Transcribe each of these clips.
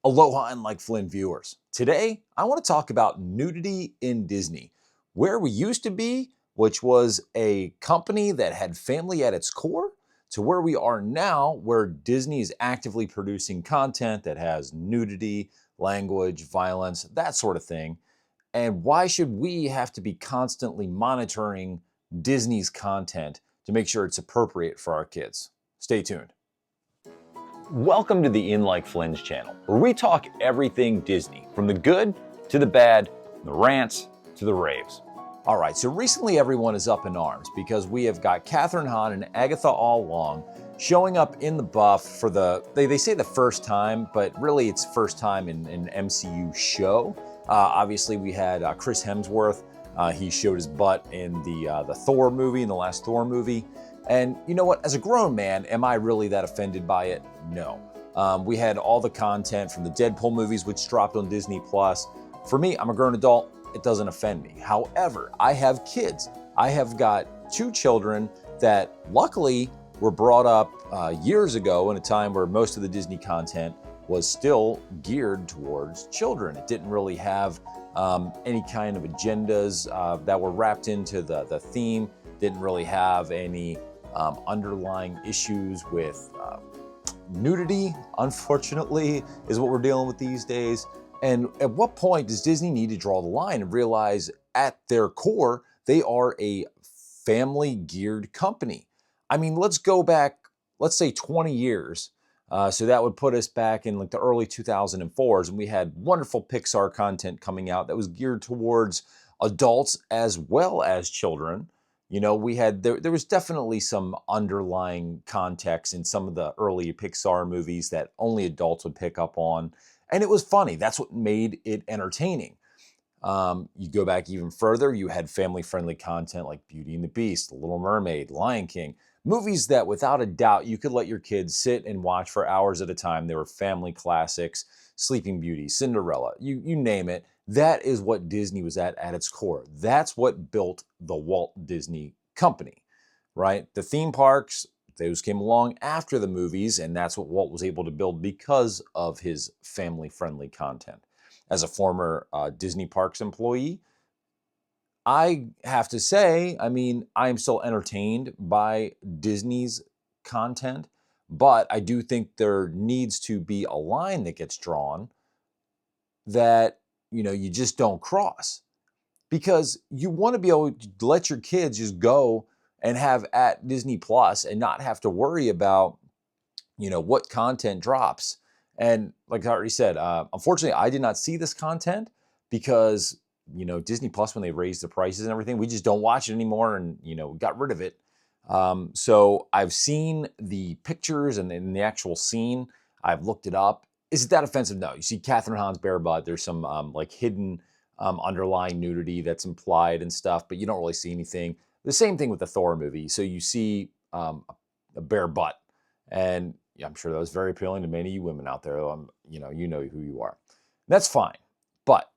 Aloha and like Flynn viewers. Today, I want to talk about nudity in Disney, where we used to be, which was a company that had family at its core, to where we are now, where Disney is actively producing content that has nudity, language, violence, that sort of thing. And why should we have to be constantly monitoring Disney's content to make sure it's appropriate for our kids? Stay tuned. Welcome to the In Like Flynn's channel, where we talk everything Disney, from the good to the bad, the rants to the raves. All right, so recently everyone is up in arms because we have got Kathryn Hahn and Agatha All Along showing up in the buff for they say the first time, but really it's first time in an MCU show. Obviously we had Chris Hemsworth. He showed his butt in the Thor movie, in the last Thor movie. And you know what? As a grown man, am I really that offended by it? No. We had all the content from the Deadpool movies, which dropped on Disney+. For me, I'm a grown adult. It doesn't offend me. However, I have kids. I have got two children that luckily were brought up years ago in a time where most of the Disney content was still geared towards children. It didn't really have any kind of agendas that were wrapped into the theme. Didn't really have any underlying issues with nudity, unfortunately, is what we're dealing with these days. And at what point does Disney need to draw the line and realize at their core, they are a family geared company? I mean, let's go back, let's say 20 years. So that would put us back in like the early 2004s, and we had wonderful Pixar content coming out that was geared towards adults as well as children. You know, we had, there was definitely some underlying context in some of the early Pixar movies that only adults would pick up on. And it was funny. That's what made it entertaining. You go back even further, you had family-friendly content like Beauty and the Beast, The Little Mermaid, Lion King. Movies that without a doubt you could let your kids sit and watch for hours at a time. They were family classics, Sleeping Beauty, Cinderella, you name it. That is what Disney was at its core. That's what built the Walt Disney Company, right? The theme parks, those came along after the movies, and that's what Walt was able to build because of his family-friendly content. As a former Disney Parks employee, I have to say, I mean, I am still entertained by Disney's content, but I do think there needs to be a line that gets drawn that, you know, you just don't cross, because you want to be able to let your kids just go and have at Disney Plus and not have to worry about, you know, what content drops. And like I already said, unfortunately, I did not see this content because, you know, Disney Plus, when they raised the prices and everything, we just don't watch it anymore, and, you know, got rid of it. So I've seen the pictures and the actual scene. I've looked it up. Is it that offensive? No. You see Kathryn Hahn's bare butt. There's some like hidden underlying nudity that's implied and stuff, but you don't really see anything. The same thing with the Thor movie. So you see a bare butt, and yeah, I'm sure that was very appealing to many of you women out there. You know who you are. That's fine. But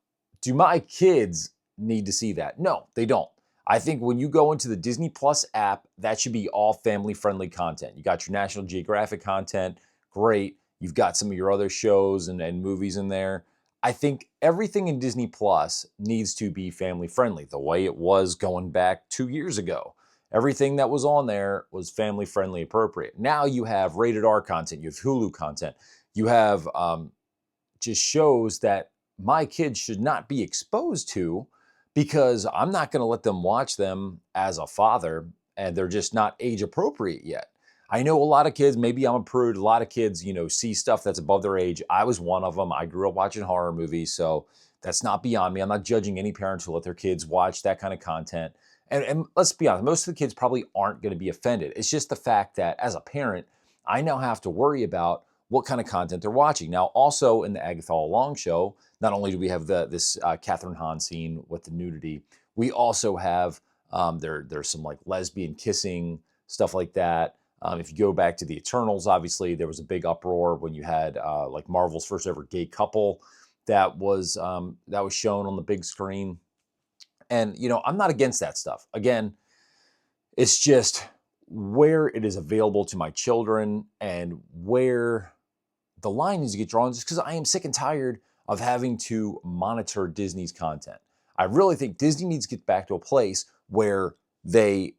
do my kids need to see that? No, they don't. I think when you go into the Disney Plus app, that should be all family-friendly content. You got your National Geographic content, great. You've got some of your other shows and movies in there. I think everything in Disney Plus needs to be family-friendly, the way it was going back 2 years ago. Everything that was on there was family-friendly appropriate. Now you have rated R content, you have Hulu content, you have just shows that my kids should not be exposed to, because I'm not going to let them watch them as a father, and they're just not age appropriate yet. I know a lot of kids, maybe I'm a prude, a lot of kids, you know, see stuff that's above their age. I was one of them. I grew up watching horror movies, so that's not beyond me. I'm not judging any parents who let their kids watch that kind of content. And let's be honest, most of the kids probably aren't going to be offended. It's just the fact that as a parent, I now have to worry about what kind of content they're watching. Now, also in the Agatha All Along show, not only do we have this Kathryn Hahn scene with the nudity, we also have, there's some like lesbian kissing, stuff like that. If you go back to the Eternals, obviously there was a big uproar when you had like Marvel's first ever gay couple that was shown on the big screen. And, you know, I'm not against that stuff. Again, it's just where it is available to my children and where the line needs to get drawn just because I am sick and tired of having to monitor Disney's content. I really think Disney needs to get back to a place where they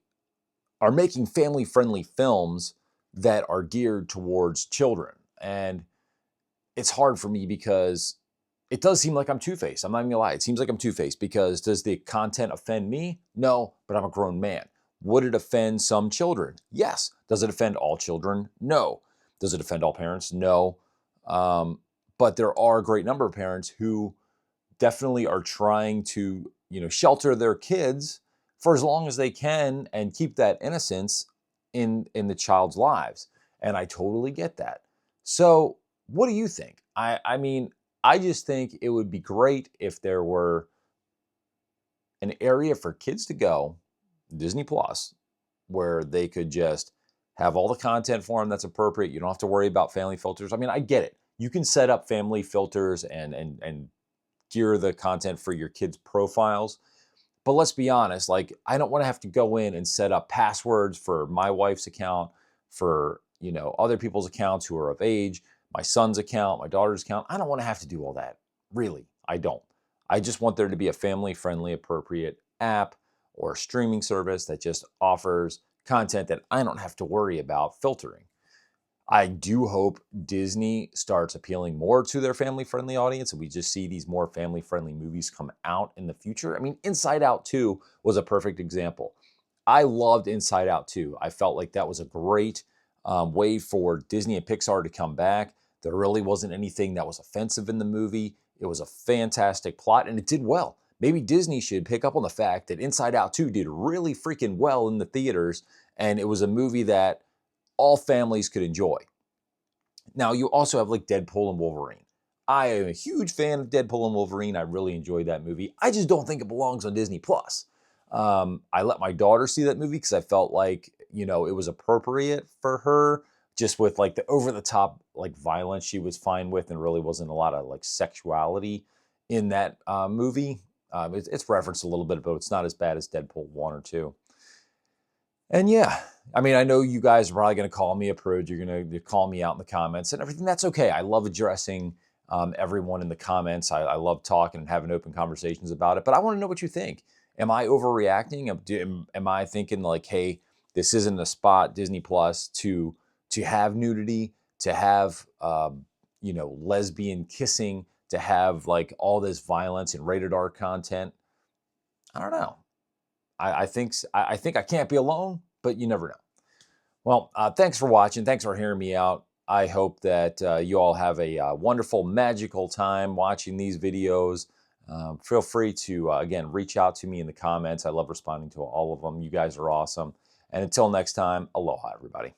are making family-friendly films that are geared towards children. And it's hard for me because it does seem like I'm two-faced. I'm not even gonna lie. It seems like I'm two-faced because does the content offend me? No, but I'm a grown man. Would it offend some children? Yes. Does it offend all children? No. Does it offend all parents? No. But there are a great number of parents who definitely are trying to, shelter their kids for as long as they can and keep that innocence in the child's lives. And I totally get that. So, what do you think? I mean, I just think it would be great if there were an area for kids to go, Disney Plus, where they could just have all the content for them that's appropriate. You don't have to worry about family filters. I mean, I get it. You can set up family filters and gear the content for your kids' profiles. But let's be honest, like I don't want to have to go in and set up passwords for my wife's account, for, other people's accounts who are of age, my son's account, my daughter's account. I don't want to have to do all that. Really, I don't. I just want there to be a family-friendly, appropriate app or streaming service that just offers content that I don't have to worry about filtering. I do hope Disney starts appealing more to their family-friendly audience, and we just see these more family-friendly movies come out in the future. I mean, Inside Out 2 was a perfect example. I loved Inside Out 2. I felt like that was a great way for Disney and Pixar to come back. There really wasn't anything that was offensive in the movie. It was a fantastic plot, and it did well. Maybe Disney should pick up on the fact that Inside Out 2 did really freaking well in the theaters, and it was a movie that all families could enjoy. Now, you also have like Deadpool and Wolverine. I am a huge fan of Deadpool and Wolverine. I really enjoyed that movie. I just don't think it belongs on Disney Plus. I let my daughter see that movie because I felt like, it was appropriate for her, just with like the over the top like violence she was fine with, and really wasn't a lot of like sexuality in that movie. It's referenced a little bit, but it's not as bad as Deadpool 1 or 2. And yeah, I mean, I know you guys are probably going to call me a prude. You're going to call me out in the comments and everything. That's okay. I love addressing everyone in the comments. I love talking and having open conversations about it. But I want to know what you think. Am I overreacting? Am I thinking like, hey, this isn't a spot, Disney Plus, to have nudity, to have lesbian kissing, to have like all this violence and rated R content? I don't know. I think I can't be alone, but you never know. Well, thanks for watching. Thanks for hearing me out. I hope that you all have a wonderful, magical time watching these videos. Feel free to, again, reach out to me in the comments. I love responding to all of them. You guys are awesome. And until next time, aloha, everybody.